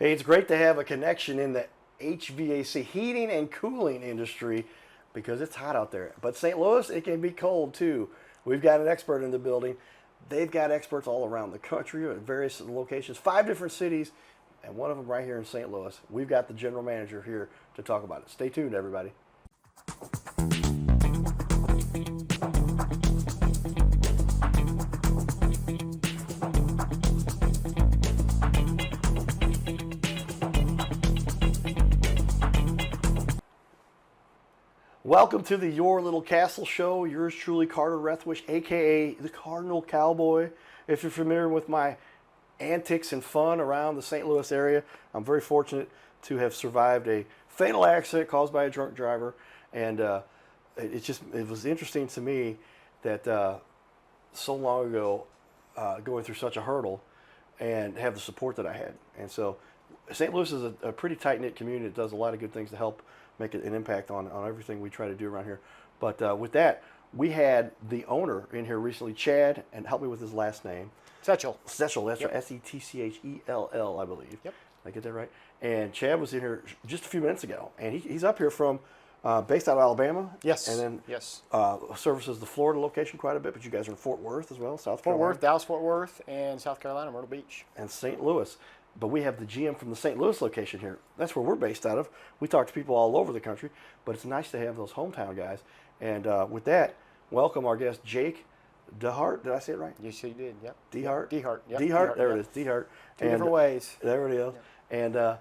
Hey, it's great to have a connection in the HVAC, heating and cooling industry, because it's hot out there. But St. Louis, it can be cold too. We've got an expert in the building. They've got experts all around the country at various locations, 5 different cities, and one of them right here in St. Louis. We've got the general manager here to talk about it. Stay tuned, everybody. Welcome to the Your Little Castle Show. Yours truly, Carter Rethwish, a.k.a. the Cardinal Cowboy. If you're familiar with my antics and fun around the St. Louis area, I'm very fortunate to have survived a fatal accident caused by a drunk driver. And it was interesting to me that so long ago, going through such a hurdle and have the support that I had. And so St. Louis is a pretty tight-knit community that does a lot of good things to help make an impact on everything we try to do around here. But with that, we had the owner in here recently, Chad, and help me with his last name. Setchell. Setchell, that's Yep. right, Setchell, I believe. Yep. Did I get that right? And Chad was in here just a few minutes ago, and he's up here from, based out of Alabama. Yes. And then yes. Services the Florida location quite a bit, but you guys are in Fort Worth as well, South Fort Carolina. Worth, Dallas, Fort Worth, and South Carolina, Myrtle Beach. And St. Louis. But we have the GM from the St. Louis location here. That's where we're based out of. We talk to people all over the country, but it's nice to have those hometown guys. And with that, welcome our guest, Jake DeHart. Did I say it right? Yes, you did. Yep. DeHart? DeHart. Yep. DeHart? There yep. it is, DeHart. Two different ways. There it is. Yep.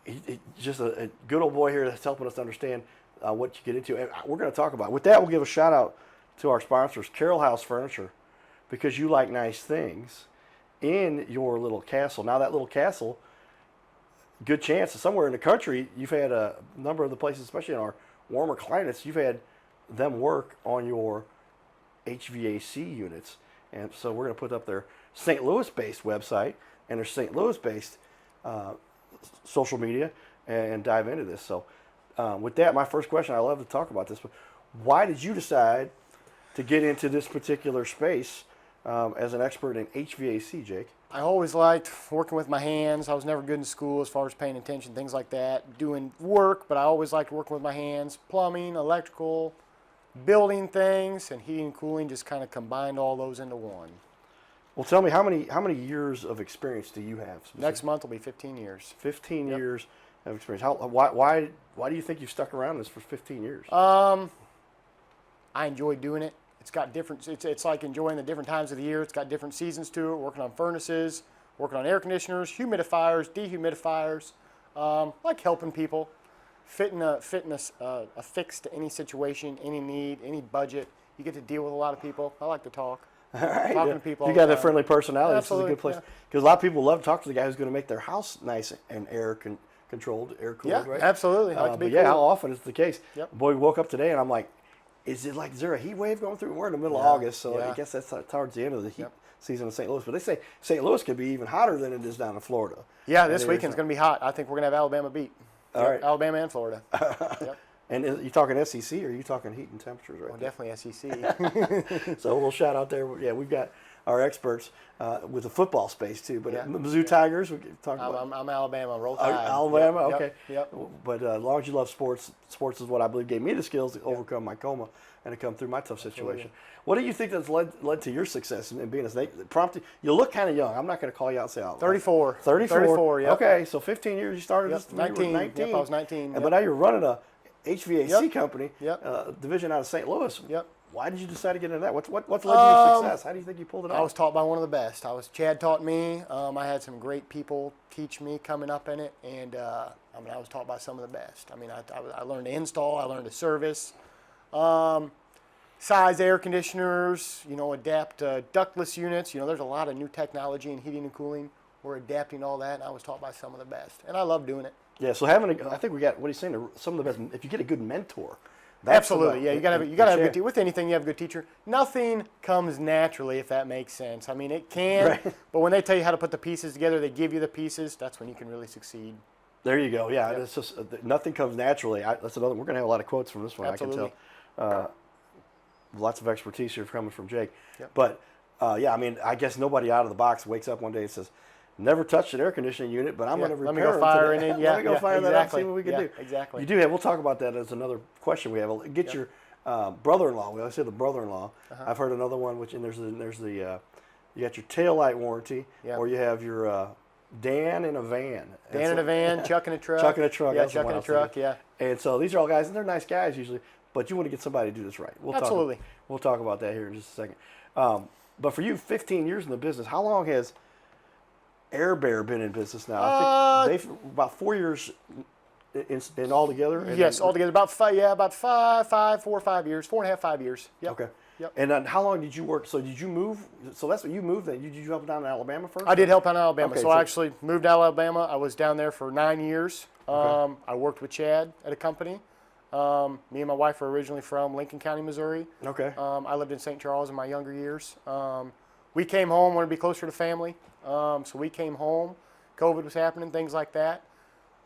And he just a good old boy here that's helping us to understand what you get into. And we're going to talk about it. With that, we'll give a shout out to our sponsors, Carroll House Furniture, because you like nice things in your little castle. Now that little castle, good chance that somewhere in the country, you've had a number of the places, especially in our warmer climates, you've had them work on your HVAC units. And so we're going to put up their St. Louis-based website and their St. Louis-based social media and dive into this. So with that, my first question, I love to talk about this, but why did you decide to get into this particular space as an expert in HVAC, Jake? I always liked working with my hands. I was never good in school as far as paying attention, things like that, doing work, but I always liked working with my hands. Plumbing, electrical, building things, and heating and cooling just kind of combined all those into one. Well, tell me, how many years of experience do you have? Next month will be 15 years. 15 years of experience. Why do you think you've stuck around this for 15 years? I enjoy doing it. It's got different. It's like enjoying the different times of the year. It's got different seasons to it. Working on furnaces, working on air conditioners, humidifiers, dehumidifiers. Like helping people, fitting a fix to any situation, any need, any budget. You get to deal with a lot of people. I like to talk. All right. Talking to people. You got that friendly personality. Absolutely, This is a good place because a lot of people love to talk to the guy who's going to make their house nice and controlled, air cooled. Yeah, right? absolutely. I like to be But yeah, cool. how often is the case? Yep. Boy, we woke up today and I'm like, is there a heat wave going through? We're in the middle of August, so yeah. I guess that's towards the end of the heat season in St. Louis. But they say St. Louis could be even hotter than it is down in Florida. Yeah, this weekend's going to be hot. I think we're going to have Alabama beat. All right. Alabama and Florida. Yep. And you talking SEC or are you talking heat and temperatures right Well, there? definitely SEC. So a little shout out there. Yeah, we've got our experts with the football space too. But Yeah. Mizzou Tigers, we can talk about. I'm Alabama. Roll Tide. Alabama, Yep, okay. Yep. But as long as you love sports is what I believe gave me the skills to overcome my coma and to come through my tough situation. Absolutely. What do you think that's led to your success in being a snake? Prompted, you look kind of young. I'm not going to call you out and say, oh, 34. 34. 34, yep. Okay, so 15 years you started Yep. this. 19. 19. Yep, I was 19. But now you're running a HVAC Yep. company, Yep. division out of St. Louis. Yep. Why did you decide to get into that? What's led to your success? How do you think you pulled it off? I was taught by one of the best. Chad taught me. I had some great people teach me coming up in it, and I was taught by some of the best. I learned to install. I learned to service, size air conditioners. Adapt ductless units. There's a lot of new technology in heating and cooling. We're adapting all that, and I was taught by some of the best, and I love doing it. Yeah. So I think we got what he's saying. Some of the best. If you get a good mentor. Absolutely, yeah. You gotta have a good teacher. With anything, you have a good teacher. Nothing comes naturally, if that makes sense. It can, Right. but when they tell you how to put the pieces together, they give you the pieces. That's when you can really succeed. There you go. Yeah, Yep. it's just nothing comes naturally. That's another. We're going to have a lot of quotes from this one. Absolutely. I can tell. Lots of expertise here coming from Jake. Yep. But I guess nobody out of the box wakes up one day and says, never touched an air conditioning unit, but I'm going to repair let me go them fire today. it in. Yeah, Let me go fire that up and exactly. see what we can Yeah, do. exactly. You do have. We'll talk about that as another question we have. Get your brother-in-law. We always say the brother-in-law. I've heard another one, which and there's the you got your tail light warranty, Yeah. or you have your Dan in a van. Dan in a van, Chuck in a truck. Chuck in a truck. Yeah, that's the Chuck one in I a was truck. thinking. Yeah. And so these are all guys, and they're nice guys usually, but you want to get somebody to do this right. Absolutely. We'll talk about that here in just a second. But for you, 15 years in the business, how long has AirBear been in business now? I think they've about 4 years in all together. Yes, altogether about 4 or 5 years, 4.5, 5 years. Yep. Okay. Yep. And then how long did you work? So did you move? So that's what you moved then. Did you help down in Alabama first? I did help out in Alabama. Okay, so I actually moved out of Alabama. I was down there for 9 years. Okay. I worked with Chad at a company. Me and my wife are originally from Lincoln County, Missouri. Okay. I lived in St. Charles in my younger years. We came home, wanted to be closer to family. So we came home. COVID was happening, things like that.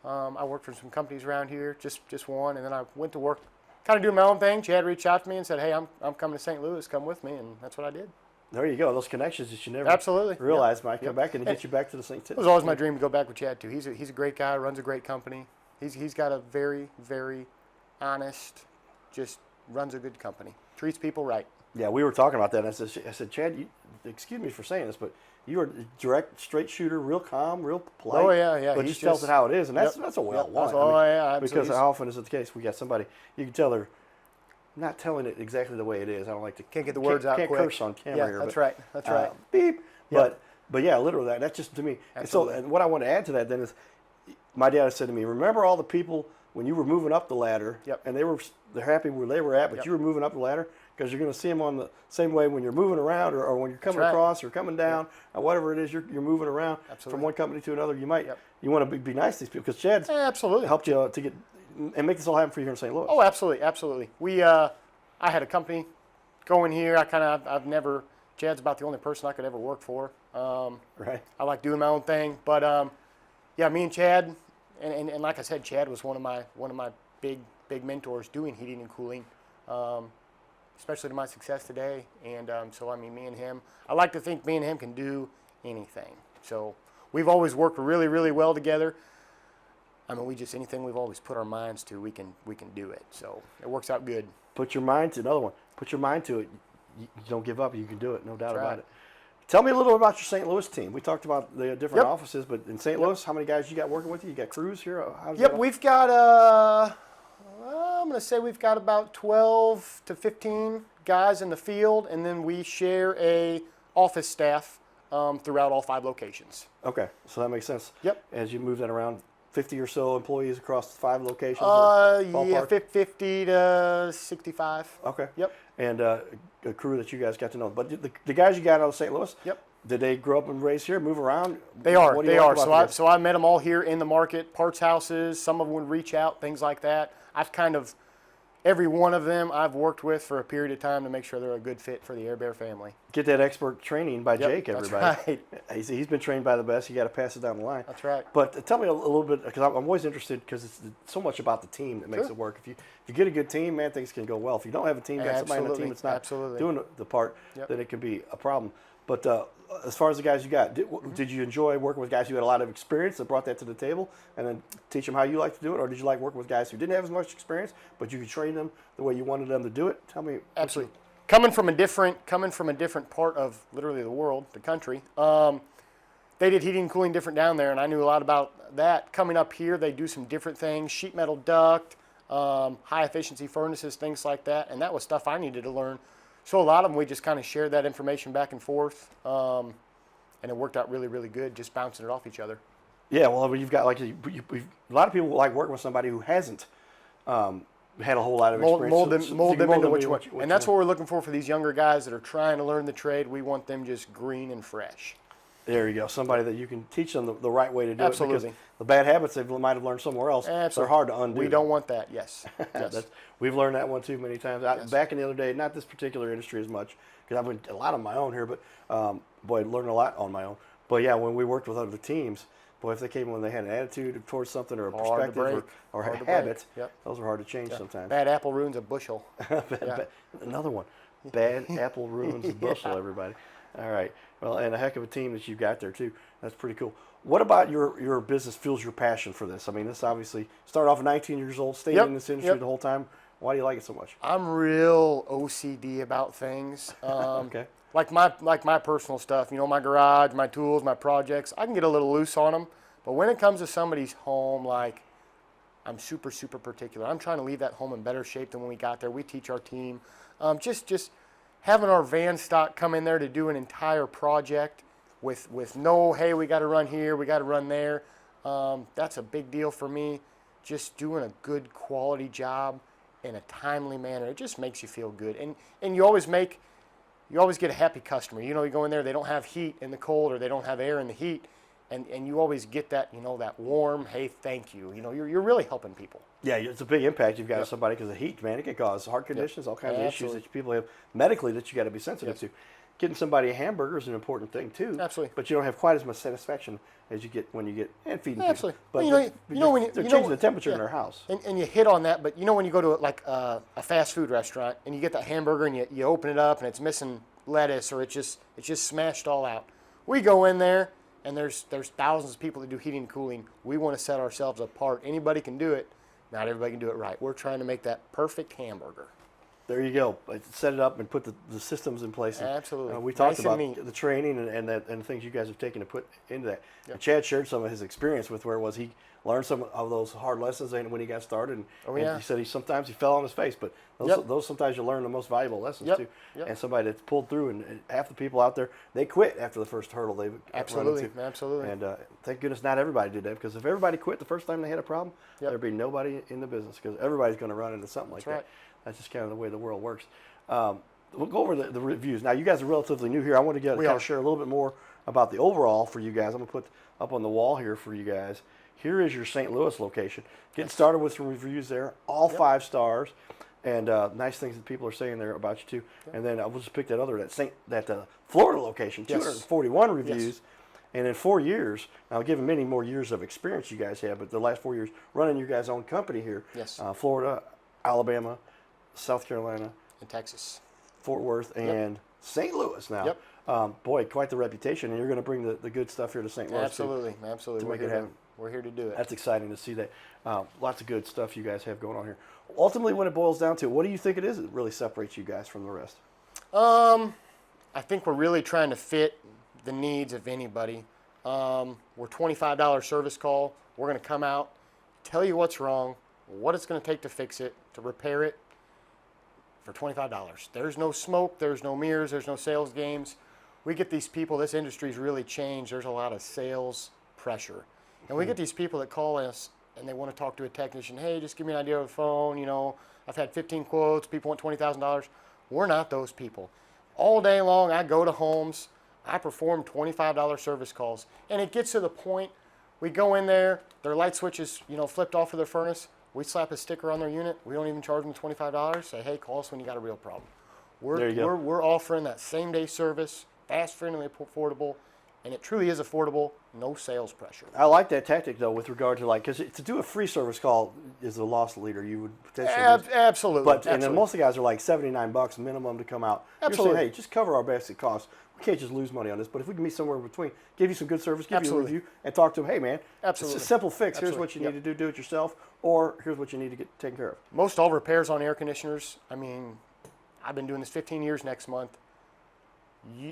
I worked for some companies around here, just one, and then I went to work, kind of doing my own thing. Chad reached out to me and said, "Hey, I'm coming to St. Louis. Come with me," and that's what I did. There you go. Those connections that you never Absolutely. realized might come back and get you back to the St. It was always my dream to go back with Chad too. He's a great guy, runs a great company. He's got a very, very honest, just runs a good company, treats people right. Yeah, we were talking about that. And I said, Chad, excuse me for saying this, but you are a direct, straight shooter, real calm, real polite. Oh yeah. But just tells it how it is, and that's a well one. Oh yeah, absolutely. Because how often is it the case? We got somebody you can tell they're not telling it exactly the way it is. I don't like to can't get the words out can't quick. curse on camera Yeah, here. that's but, right. That's right. Beep. Yep. But yeah, literally that's just to me. And so Absolutely. and what I want to add to that then is, my dad said to me, remember all the people when you were moving up the ladder, Yep. and they're happy where they were at, but Yep. you were moving up the ladder, because you're going to see them on the same way when you're moving around or when you're coming right. across or coming down or whatever it is you're moving around Absolutely. from one company to another. You might Yep. you want to be nice to these people, because Chad's Absolutely. helped you to get and make this all happen for you here in St. Louis. Oh, absolutely, absolutely. I had a company going here. I've never. Chad's about the only person I could ever work for. Right. I like doing my own thing, but yeah, me and Chad, and like I said, Chad was one of my big mentors doing heating and cooling, especially to my success today. And so I mean, me and him, I like to think me and him can do anything. So we've always worked really, really well together. I mean, anything we've always put our minds to, we can do it. So it works out good. Put your mind to another one. Put your mind to it. You don't give up. You can do it. No doubt That's about right. it. Tell me a little about your St. Louis team. We talked about the different Yep. offices, but in St. Louis, how many guys you got working with you? You got crews here? How's Yep, that? we've got I'm going to say we've got about 12 to 15 guys in the field, and then we share a office staff throughout all 5 locations. Okay, so that makes sense. Yep. As you move that around, 50 or so employees across 5 locations? Yeah, ballpark? 50 to 65. Okay. Yep. And a crew that you guys got to know. But the guys you got out of St. Louis, Yep. did they grow up and raise here, move around? They are. What do you They like are. about So the I guys? so I met them all here in the market, parts houses. Some of them would reach out, things like that. I've kind of every one of them I've worked with for a period of time to make sure they're a good fit for the AirBear family. Get that expert training by Yep, Jake, that's everybody. right. He's been trained by the best. You got to pass it down the line. That's right. But tell me a little bit, because I'm always interested, because it's so much about the team that makes Sure. it work. If you get a good team, man, things can go well. If you don't have a team, you got somebody on the team that's not Absolutely. doing the part, Yep. then it can be a problem. But as far as the guys you got, did you enjoy working with guys who had a lot of experience that brought that to the table, and then teach them how you like to do it, or did you like working with guys who didn't have as much experience, but you could train them the way you wanted them to do it? Tell me. Absolutely. Coming from a different part of literally the world, the country. They did heating and cooling different down there, and I knew a lot about that. Coming up here, they do some different things: sheet metal duct, high efficiency furnaces, things like that. And that was stuff I needed to learn. So a lot of them, we just kind of shared that information back and forth, and it worked out really, really good, just bouncing it off each other. Yeah, well, you've got a lot of people like working with somebody who hasn't had a whole lot of experience. Mold them into what you what want. And that's what we're looking for these younger guys that are trying to learn the trade. We want them just green and fresh. There you go. Somebody that you can teach them the right way to do it. Absolutely. Because the bad habits they might have learned somewhere else, Absolutely. they're hard to undo. We don't want that, yes. Yes. We've learned that one too many times. Yes. Back in the other day, not this particular industry as much, because I've been a lot on my own here, but boy, I learned a lot on my own. But yeah, when we worked with other teams, boy, if they came when they had an attitude towards something or a Hard to perspective break. or Hard to habits, break. Yep. those are hard to change sometimes. Bad apple ruins a bushel. Yeah. Another one. Bad apple ruins the bushel, everybody. All right. Well, and a heck of a team that you've got there too. That's pretty cool. What about your business fuels your passion for this? I mean, this obviously started off at 19 years old, stayed Yep, in this industry yep. the whole time. Why do you like it so much? I'm real OCD about things. Okay. Like my personal stuff, my garage, my tools, my projects. I can get a little loose on them, but when it comes to somebody's home, like I'm super particular. I'm trying to leave that home in better shape than when we got there. We teach our team, just having our van stock come in there to do an entire project with no, hey, we got to run here, we got to run there. That's a big deal for me. Just doing a good quality job in a timely manner. It just makes you feel good, and you always get a happy customer. You go in there, they don't have heat in the cold, or they don't have air in the heat, and you always get that, that warm, hey, thank you. You're really helping people. Yeah, it's a big impact you've got Yep. on somebody because the heat, man, it can cause heart conditions, all kinds of issues Absolutely. that people have medically that you got to be sensitive Yes. to. Getting somebody a hamburger is an important thing too. Absolutely. But you don't have quite as much satisfaction as you get when you get and feeding Absolutely. people. Well, But when they're changing the temperature in yeah. their house. And you hit on that, but when you go to like a fast food restaurant and you get that hamburger and you open it up and it's missing lettuce or it's just smashed all out. We go in there and there's thousands of people that do heating and cooling. We want to set ourselves apart. Anybody can do it. Not everybody can do it right. We're trying to make that perfect hamburger. There you go. Set it up and put the systems in place. And, Absolutely. we talked Nice and about neat. the training and the things you guys have taken to put into that. Yep. And Chad shared some of his experience with where it was he learned some of those hard lessons when he got started. And, Oh, and yeah. he said sometimes he fell on his face, but Yep. those sometimes you learn the most valuable lessons Yep. too. Yep. And somebody that's pulled through, and half the people out there, they quit after the first hurdle they've Absolutely. run into. Absolutely. And thank goodness not everybody did that, because if everybody quit the first time they had a problem, Yep. there'd be nobody in the business, because everybody's going to run into something like That's right. that. That's just kind of the way the world works. We'll go over the reviews. Now, you guys are relatively new here. I want to We kind are. of share a little bit more about the overall for you guys. I'm going to put up on the wall here for you guys. Here is your St. Louis location. Getting started with some reviews there, all 5 stars, and nice things that people are saying there about you too. And then we'll just pick that other Florida location, Yes. 241 reviews. Yes. And in 4 years, now given many more years of experience you guys have, but the last 4 years running your guys' own company here, Yes. Florida, Alabama, South Carolina, In Texas. Fort Worth, and St. Louis now. Yep. Boy, quite the reputation, and you're going to bring the good stuff here to St. Louis too. Absolutely. Absolutely. to make it happen. We're here to do it. That's exciting to see that. Lots of good stuff you guys have going on here. Ultimately, when it boils down to it, what do you think it is that really separates you guys from the rest? I think we're really trying to fit the needs of anybody. We're $25 service call. We're going to come out, tell you what's wrong, what it's going to take to fix it, to repair it for $25. There's no smoke, there's no mirrors, there's no sales games. We get these people, this industry's really changed. There's a lot of sales pressure. And we get these people that call us and they want to talk to a technician. Hey, just give me an idea of the phone. I've had 15 quotes. People want $20,000. We're not those people. All day long, I go to homes. I perform $25 service calls. And it gets to the point, we go in there, their light switch is, flipped off of their furnace. We slap a sticker on their unit. We don't even charge them $25. Say, hey, call us when you got a real problem. There you go. We're offering that same-day service, fast, friendly, affordable, and it truly is affordable, no sales pressure. I like that tactic, though, with regard to because to do a free service call is the loss leader. You would potentially Absolutely. But and then absolutely. most of the guys are like $79 minimum to come out. Absolutely. You're saying, hey, just cover our basic costs. We can't just lose money on this. But if we can meet somewhere in between, give you some good service, give Absolutely. you a review, and talk to them, hey, man, Absolutely. it's a simple fix. Here's Absolutely. what you Yep. need to do it yourself, or here's what you need to get taken care of. Most all repairs on air conditioners, I've been doing this 15 years next month.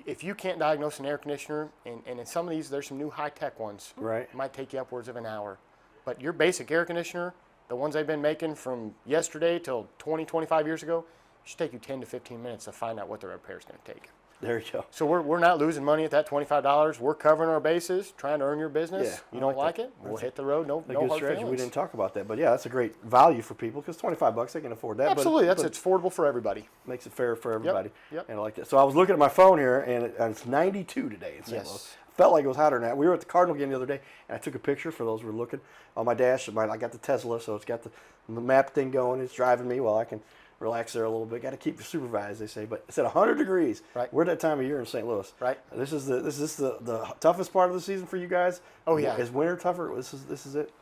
If you can't diagnose an air conditioner, and in some of these, there's some new high-tech ones. Right. It might take you upwards of an hour. But your basic air conditioner, the ones they've been making from yesterday till 20, 25 years ago, it should take you 10 to 15 minutes to find out what the repair is going to take. There you go. So we're not losing money at that $25. We're covering our bases, trying to earn your business. Yeah, You I don't like like that. it? We'll hit the road. No A hard good strategy. feelings. We didn't talk about that, but yeah, that's a great value for people because $25 they can afford that. Absolutely, but it's affordable for everybody. makes it fair for everybody. Yep. And I like that. So I was looking at my phone here, and it's 92 today in St. Yes. Louis. Felt like it was hotter than that. We were at the Cardinal game the other day, and I took a picture for those who were looking on my dash. I got the Tesla, so it's got the map thing going. It's driving me while I can relax there a little bit. Got to keep you supervised, they say. But it's at 100 degrees. Right. We're at that time of year in St. Louis. Right. This is the toughest part of the season for you guys. Oh, yeah. Is winter tougher? This is it.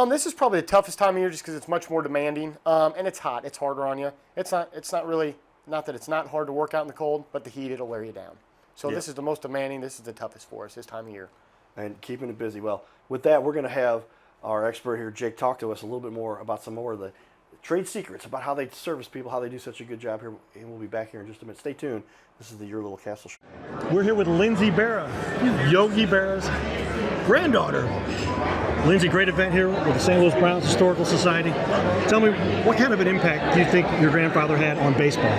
This is probably the toughest time of year just because it's much more demanding, and it's hot. It's harder on you. It's not really, not that it's not hard to work out in the cold, but the heat, it'll wear you down. So Yeah. this is the most demanding. This is the toughest for us this time of year. And keeping it busy. Well, with that, we're going to have our expert here, Jake, talk to us a little bit more about some more of the trade secrets, about how they service people, how they do such a good job here. And we'll be back here in just a minute. Stay tuned. This is the Your Little Castle Show. We're here with Lindsay Berra, Yogi Berra's granddaughter. Lindsay, great event here with the St. Louis Browns Historical Society. Tell me, what kind of an impact do you think your grandfather had on baseball?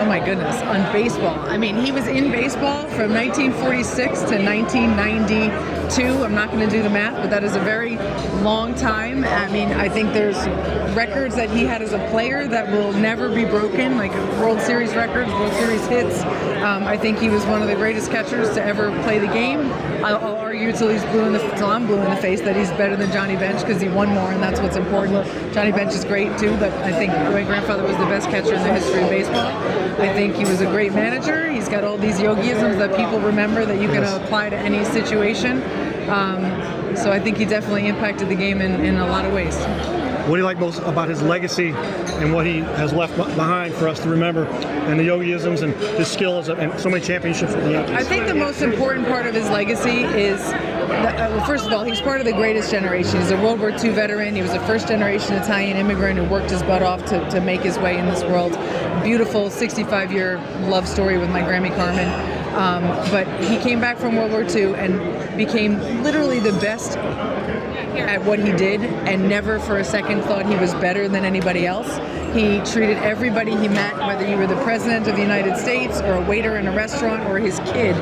Oh my goodness, on baseball. I mean, he was in baseball from 1946 to 1992. I'm not going to do the math, but that is a very long time. I mean, I think there's records that he had as a player that will never be broken, like World Series records, World Series hits. I think he was one of the greatest catchers to ever play the game. I'll argue till I'm blue in the face that he's better than Johnny Bench because he won more, and that's what's important. Johnny Bench is great too, but I think my grandfather was the best catcher in the history of baseball. I think he was a great manager. He's got all these yogiisms that people remember that you can apply to any situation. So I think he definitely impacted the game in a lot of ways. What do you like most about his legacy and what he has left behind for us to remember, and the yogiisms and his skills and so many championships for the Yankees? I think the most important part of his legacy is, well, first of all, he's part of the greatest generation. He's a World War II veteran. He was a first-generation Italian immigrant who worked his butt off to make his way in this world. Beautiful 65-year love story with my Grammy Carmen. But he came back from World War II and became literally the best at what he did, and never for a second thought he was better than anybody else. He treated everybody he met, whether you were the President of the United States or a waiter in a restaurant or his kid,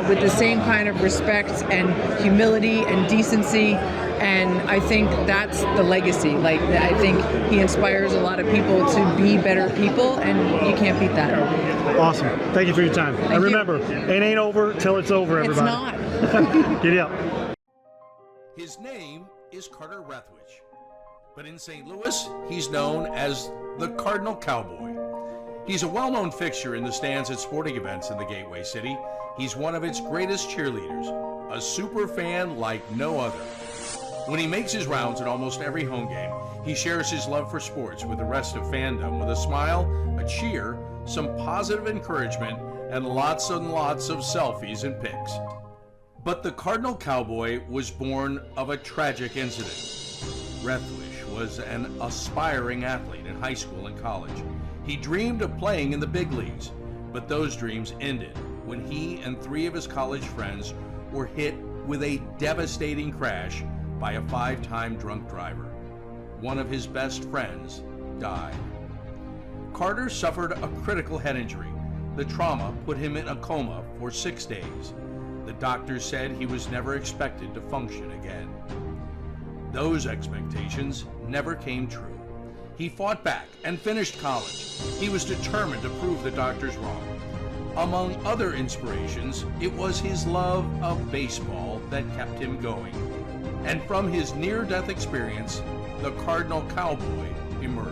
with the same kind of respect and humility and decency. And I think that's the legacy. Like, I think he inspires a lot of people to be better people, and you can't beat that. Awesome. Thank you for your time. And remember, it ain't over till it's over, everybody. It's not. Giddy up. His name is Carter Rathwich, but in St. Louis, he's known as the Cardinal Cowboy. He's a well-known fixture in the stands at sporting events in the Gateway City. He's one of its greatest cheerleaders, a super fan like no other. When he makes his rounds at almost every home game, he shares his love for sports with the rest of fandom with a smile, a cheer, some positive encouragement, and lots of selfies and pics. But the Cardinal Cowboy was born of a tragic incident. Rathwich was an aspiring athlete in high school and college. He dreamed of playing in the big leagues, but those dreams ended when he and 3 of his college friends were hit with a devastating crash by a 5-time drunk driver. One of his best friends died. Carter suffered a critical head injury. The trauma put him in a coma for 6 days. The doctors said he was never expected to function again. Those expectations never came true. He fought back and finished college. He was determined to prove the doctors wrong. Among other inspirations, it was his love of baseball that kept him going. And from his near-death experience, the Cardinal Cowboy emerged.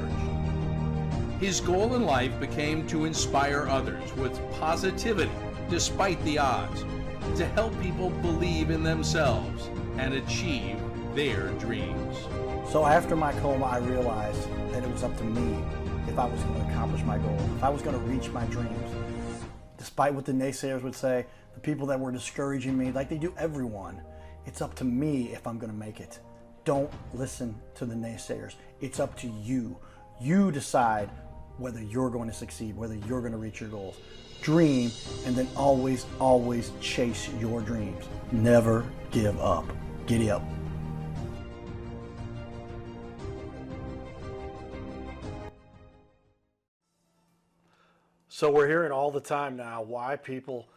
His goal in life became to inspire others with positivity despite the odds, to help people believe in themselves and achieve their dreams. So after my coma, I realized that it was up to me if I was going to accomplish my goals, if I was going to reach my dreams. Despite what the naysayers would say, the people that were discouraging me, like they do everyone, it's up to me if I'm going to make it. Don't listen to the naysayers. It's up to you. You decide whether you're going to succeed, whether you're going to reach your goals. Dream, and then always, always chase your dreams. Never give up. Giddy up. So we're hearing all the time now why people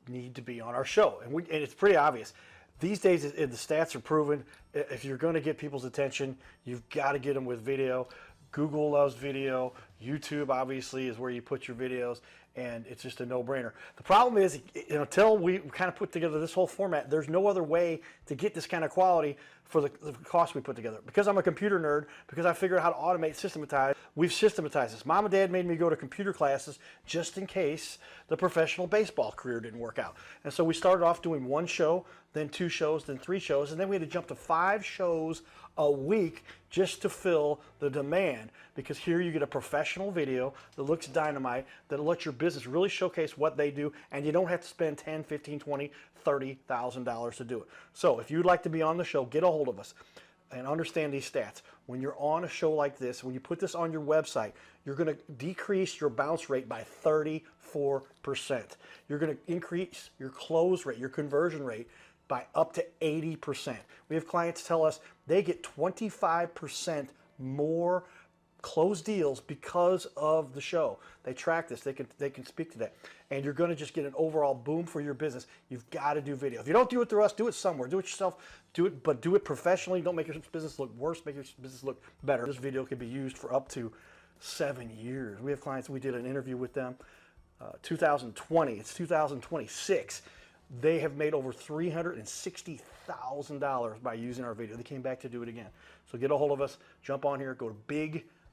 need to be on our show, and it's pretty obvious. These days, the stats are proven. If you're going to get people's attention, you've got to get them with video. Google loves video. YouTube, obviously, is where you put your videos, and it's just a no-brainer. The problem is, until we kind of put together this whole format, there's no other way to get this kind of quality for the cost we put together. Because I'm a computer nerd, because I figured out how to automate, systematize, we've systematized this. Mom and Dad made me go to computer classes just in case the professional baseball career didn't work out. And so we started off doing 1 show, then 2 shows, then 3 shows, and then we had to jump to 5 shows a week just to fill the demand, because here you get a professional video that looks dynamite, that'll let your business really showcase what they do, and you don't have to spend $10, $15, $20, $30,000 to do it. So if you'd like to be on the show, get a hold of us and understand these stats. When you're on a show like this, when you put this on your website, you're going to decrease your bounce rate by 34%. You're going to increase your close rate, your conversion rate, by up to 80%. We have clients tell us they get 25% more closed deals because of the show. They track this. They can speak to that. And you're going to just get an overall boom for your business. You've got to do video. If you don't do it through us, do it somewhere. Do it yourself. But do it professionally. Don't make your business look worse. Make your business look better. This video can be used for up to 7 years. We have clients, we did an interview with them 2020. It's 2026. They have made over $360,000 by using our video. They came back to do it again. So get a hold of us. Jump on here. Go to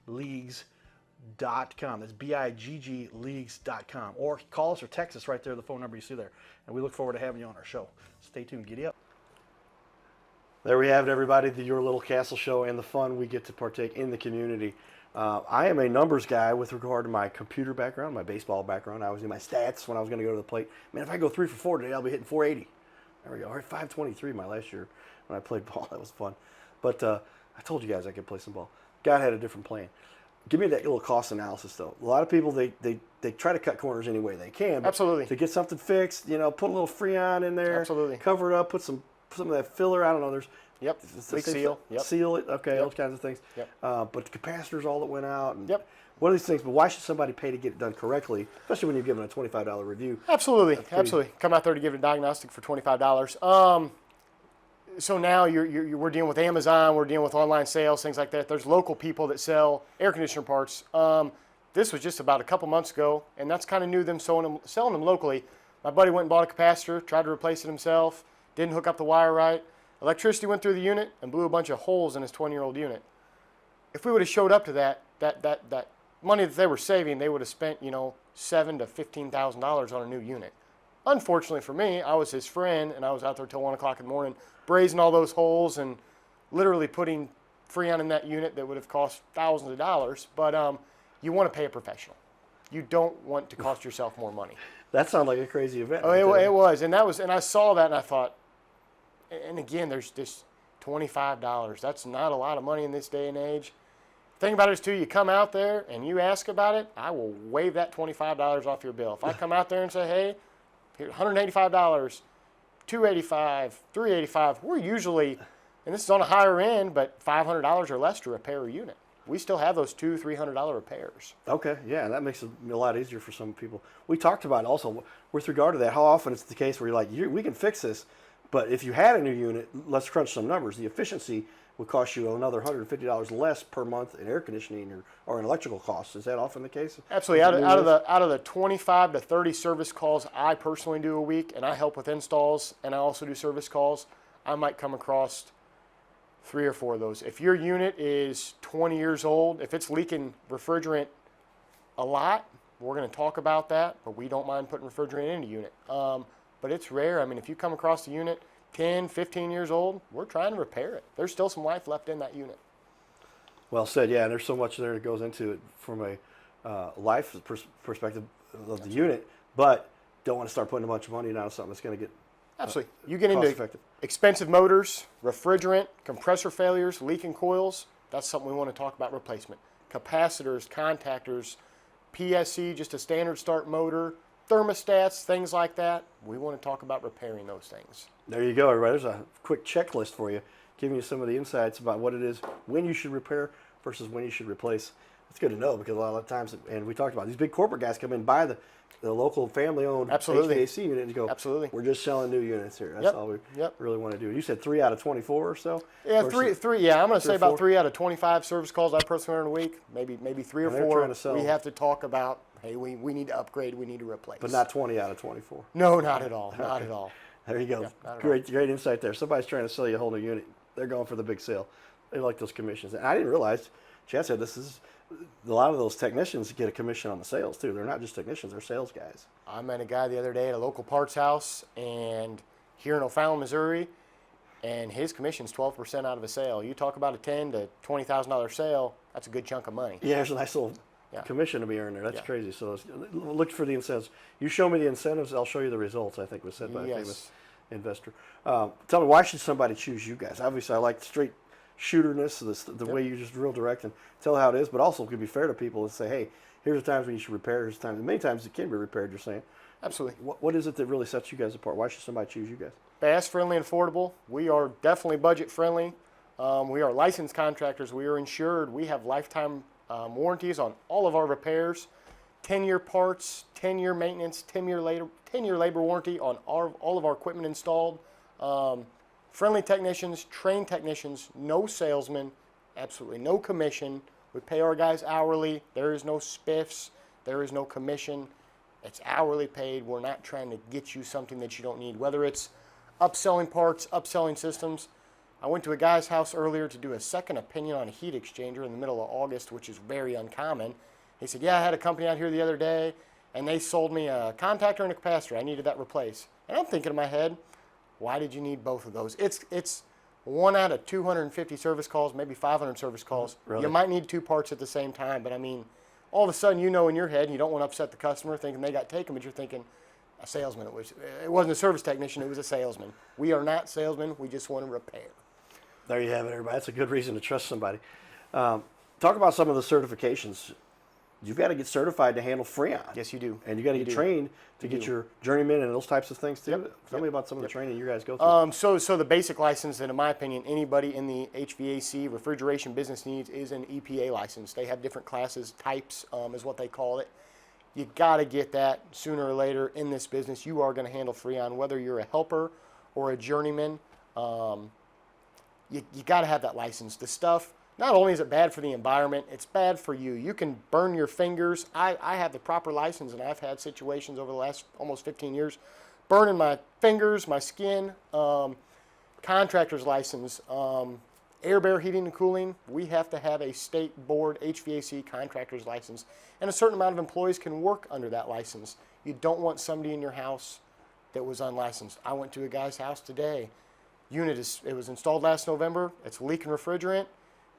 bigleagues.com. That's BIGG leagues.com. Or call us or text us right there, the phone number you see there. And we look forward to having you on our show. Stay tuned. Giddy up. There we have it, everybody. Your Little Castle Show and the fun we get to partake in the community. I am a numbers guy with regard to my computer background, my baseball background. I was in my stats when I was going to go to the plate. Man, if I go 3 for 4 today, I'll be hitting 480. There we go. I hit 523 my last year when I played ball. That was fun. But I told you guys I could play some ball. God had a different plan. Give me that little cost analysis, though. A lot of people, they try to cut corners any way they can. But Absolutely. to get something fixed, put a little Freon in there. Absolutely. Cover it up, put some of that filler. I don't know. There's Yep. Leak seal. Yep. Seal it. Okay, Yep. those kinds of things. Yep. But the capacitors, all that went out. And Yep. One of these things. But why should somebody pay to get it done correctly, especially when you're given a $25 review? Absolutely. Absolutely. Come out there to give it a diagnostic for $25. So now we're dealing with Amazon. We're dealing with online sales, things like that. There's local people that sell air conditioner parts. This was just about a couple months ago, and that's kind of new, them selling them locally. My buddy went and bought a capacitor, tried to replace it himself, didn't hook up the wire right. Electricity went through the unit and blew a bunch of holes in his 20-year-old unit. If we would have showed up to that money that they were saving, they would have spent, $7,000 to $15,000 on a new unit. Unfortunately for me, I was his friend, and I was out there till 1 o'clock in the morning, brazing all those holes and literally putting Freon in that unit that would have cost thousands of dollars. But you want to pay a professional. You don't want to cost yourself more money. That sounded like a crazy event. Oh, it was, and I saw that, and I thought. And again, there's just $25. That's not a lot of money in this day and age. The thing about it is, too, you come out there and you ask about it, I will waive that $25 off your bill. If I come out there and say, hey, here's $185, $285, $385, we're usually, and this is on a higher end, but $500 or less to repair a unit. We still have those $200, $300 repairs. Okay, yeah, that makes it a lot easier for some people. We talked about also, with regard to that, how often it's the case where you're like, we can fix this. But if you had a new unit, let's crunch some numbers. The efficiency would cost you another $150 less per month in air conditioning or in electrical costs. Is that often the case? Absolutely. Out of the 25 to 30 service calls I personally do a week, and I help with installs, and I also do service calls, I might come across 3 or 4 of those. If your unit is 20 years old, if it's leaking refrigerant a lot, we're going to talk about that, but we don't mind putting refrigerant in a unit. But it's rare. I mean, if you come across a unit 10, 15 years old, we're trying to repair it. There's still some life left in that unit. Well said, yeah, and there's so much there that goes into it from a life perspective of the unit, but don't want to start putting a bunch of money down on something that's going to get Absolutely. You get into expensive motors, refrigerant, compressor failures, leaking coils, that's something we want to talk about replacement. Capacitors, contactors, PSC, just a standard start motor, thermostats, things like that. We want to talk about repairing those things. There you go, everybody. There's a quick checklist for you, giving you some of the insights about what it is, when you should repair versus when you should replace. It's good to know because a lot of times, and we talked about these big corporate guys come in and buy the local family-owned HVAC unit and you go, absolutely, we're just selling new units here. That's all we really want to do. You said 3 out of 24 or so? Yeah, three. Yeah, I'm going to say about 3 out of 25 service calls I personally earn a week, maybe 3 or 4. We have to talk about, hey, we need to upgrade, we need to replace. But not 20 out of 24. No, not at all. Not at all. There you go. Yeah, great insight there. Somebody's trying to sell you a whole new unit. They're going for the big sale. They like those commissions. And I didn't realize, Chad said a lot of those technicians get a commission on the sales too. They're not just technicians, they're sales guys. I met a guy the other day at a local parts house and here in O'Fallon, Missouri, and his commission's 12% out of a sale. You talk about a $10,000 to $20,000 sale, that's a good chunk of money. Yeah, there's a nice little Yeah. commission to be earned there. That's Yeah. crazy. So look for the incentives. You show me the incentives, I'll show you the results, I think was said by a Yes. famous investor. Tell me, why should somebody choose you guys? Obviously, I like the straight shooterness, the way you just real direct and tell how it is, but also it can be fair to people and say, hey, here's the times when you should repair, here's the times. And many times it can be repaired, you're saying. Absolutely. What is it that really sets you guys apart? Why should somebody choose you guys? Fast, friendly, and affordable. We are definitely budget friendly. We are licensed contractors. We are insured. We have lifetime warranties on all of our repairs, 10-year parts, 10-year maintenance, 10-year labor warranty on all of our equipment installed. Friendly technicians, trained technicians, no salesmen, absolutely no commission. We pay our guys hourly. There is no spiffs. There is no commission. It's hourly paid. We're not trying to get you something that you don't need, whether it's upselling parts, upselling systems. I went to a guy's house earlier to do a second opinion on a heat exchanger in the middle of August, which is very uncommon. He said, yeah, I had a company out here the other day, and they sold me a contactor and a capacitor. I needed that replaced. And I'm thinking in my head, why did you need both of those? It's 1 out of 250 service calls, maybe 500 service calls. Really? You might need 2 parts at the same time, but I mean, all of a sudden you know in your head, and you don't want to upset the customer thinking they got taken, but you're thinking, a salesman. It wasn't a service technician, it was a salesman. We are not salesmen, we just want to repair. There you have it, everybody. That's a good reason to trust somebody. Talk about some of the certifications. You've got to get certified to handle Freon. Yes, you do. And you got to get trained to get your journeyman and those types of things too. Yep. Tell me about some of the training you guys go through. So the basic license that, in my opinion, anybody in the HVAC refrigeration business needs is an EPA license. They have different classes, types is what they call it. You got to get that sooner or later in this business. You are going to handle Freon, whether you're a helper or a journeyman. You got to have that license. The stuff, not only is it bad for the environment, it's bad for you. You can burn your fingers. I have the proper license, and I've had situations over the last almost 15 years burning my fingers, my skin. Contractor's license, AirBear heating and cooling, we have to have a state board HVAC contractor's license, and a certain amount of employees can work under that license. You don't want somebody in your house that was unlicensed. I went to a guy's house today. It was installed last November. It's leaking refrigerant,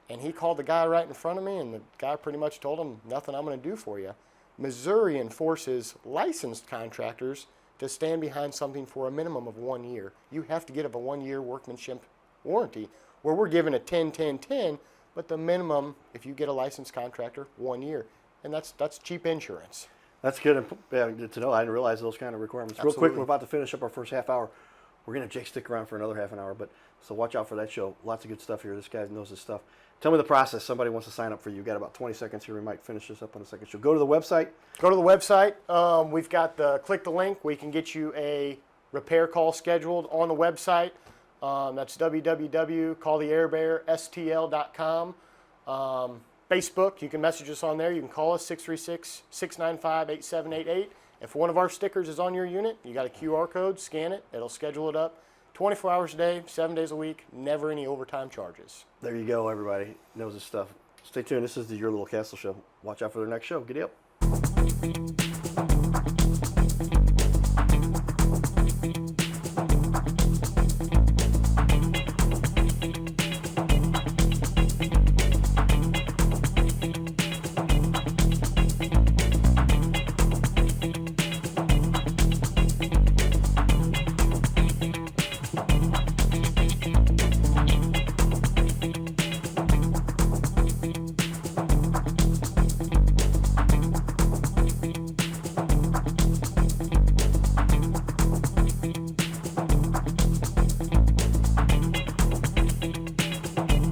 and he called the guy right in front of me, and the guy pretty much told him, nothing I'm going to do for you. Missouri enforces licensed contractors to stand behind something for a minimum of 1 year. You have to get a 1-year workmanship warranty, where we're given a 10-10-10, but the minimum, if you get a licensed contractor, 1 year. And that's cheap insurance. That's good, good to know. I didn't realize those kind of requirements. Absolutely. Real quick, we're about to finish up our first half hour. We're going to Jake stick around for another half an hour, but so watch out for that show. Lots of good stuff here. This guy knows his stuff. Tell me the process. Somebody wants to sign up for you. You've got about 20 seconds here. We might finish this up on a second show. Go to the website. Go to the website. We've got click the link. We can get you a repair call scheduled on the website. That's www.calltheairbearstl.com. Facebook, you can message us on there. You can call us 636-695-8788. If one of our stickers is on your unit, you got a QR code, scan it. It'll schedule it up 24 hours a day, 7 days a week, never any overtime charges. There you go, everybody. Knows his stuff. Stay tuned. This is the Your Little Castle Show. Watch out for their next show. Giddy up.